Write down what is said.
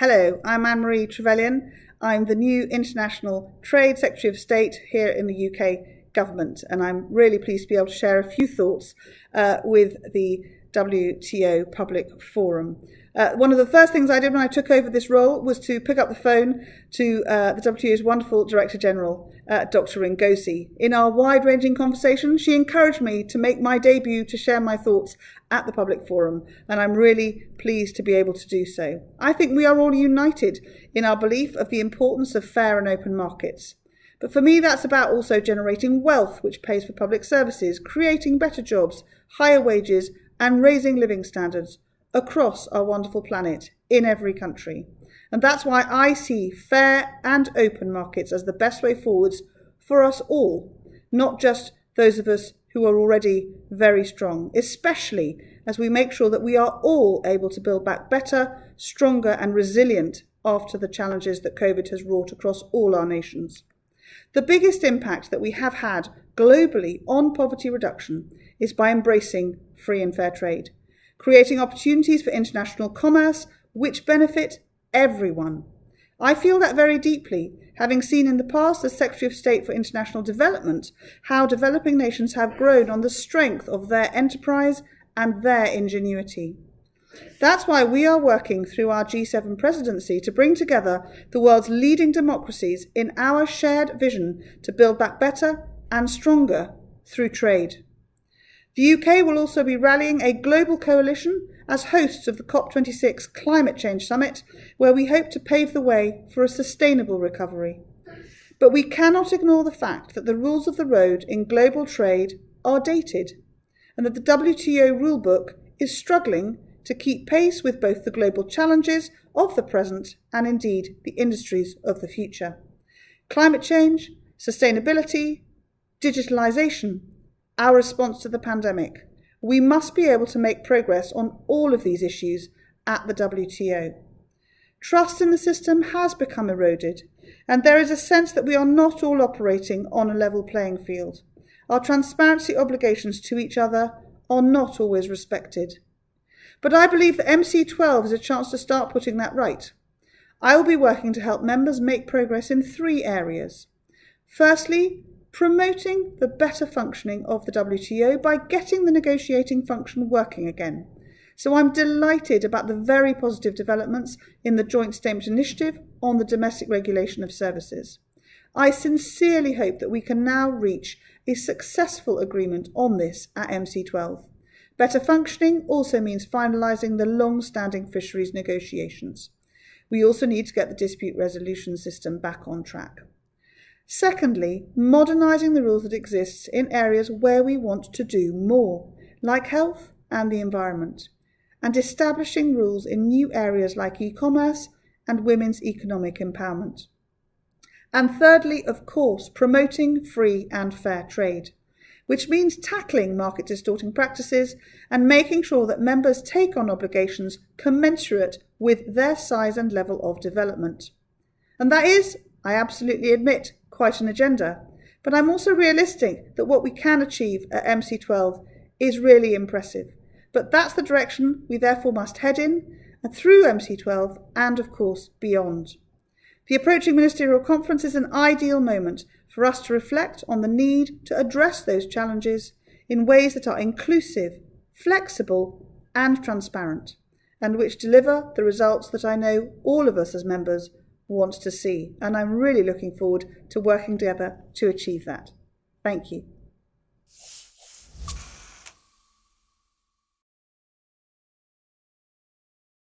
Hello, I'm Anne-Marie Trevelyan. I'm the new International Trade Secretary of State here in the UK government, and I'm really pleased to be able to share a few thoughts with the WTO Public Forum. One of the first things I did when I took over this role was to pick up the phone to the WTO's wonderful Director General, Dr. Ngozi. In our wide-ranging conversation, she encouraged me to make my debut to share my thoughts at the Public Forum, and I'm really pleased to be able to do so. I think we are all united in our belief of the importance of fair and open markets. But for me, that's about also generating wealth which pays for public services, creating better jobs, higher wages, and raising living standards across our wonderful planet in every country. And that's why I see fair and open markets as the best way forwards for us all, not just those of us who are already very strong, especially as we make sure that we are all able to build back better, stronger and resilient after the challenges that COVID has wrought across all our nations. The biggest impact that we have had globally on poverty reduction is by embracing free and fair trade, creating opportunities for international commerce which benefit everyone. I feel that very deeply, having seen in the past as Secretary of State for International Development how developing nations have grown on the strength of their enterprise and their ingenuity. That's why we are working through our G7 presidency to bring together the world's leading democracies in our shared vision to build back better and stronger through trade. The UK will also be rallying a global coalition as hosts of the COP26 Climate Change Summit, where we hope to pave the way for a sustainable recovery. But we cannot ignore the fact that the rules of the road in global trade are dated, and that the WTO rulebook is struggling to keep pace with both the global challenges of the present and indeed the industries of the future. Climate change, sustainability, digitalisation, our response to the pandemic. We must be able to make progress on all of these issues at the WTO. Trust in the system has become eroded, and there is a sense that we are not all operating on a level playing field. Our transparency obligations to each other are not always respected. But I believe that MC12 is a chance to start putting that right. I will be working to help members make progress in 3 areas. Firstly, promoting the better functioning of the WTO by getting the negotiating function working again. So I'm delighted about the very positive developments in the Joint Statement Initiative on the domestic regulation of services. I sincerely hope that we can now reach a successful agreement on this at MC12. Better functioning also means finalising the long-standing fisheries negotiations. We also need to get the dispute resolution system back on track. Secondly, modernising the rules that exist in areas where we want to do more, like health and the environment, and establishing rules in new areas like e-commerce and women's economic empowerment. And thirdly, of course, promoting free and fair trade, which means tackling market distorting practices and making sure that members take on obligations commensurate with their size and level of development. And that is, I absolutely admit, quite an agenda, but I'm also realistic that what we can achieve at MC12 is really impressive. But that's the direction we therefore must head in, and through MC12 and of course beyond. The approaching ministerial conference is an ideal moment for us to reflect on the need to address those challenges in ways that are inclusive, flexible and transparent, and which deliver the results that I know all of us as members wants to see, and I'm really looking forward to working together to achieve that. Thank you.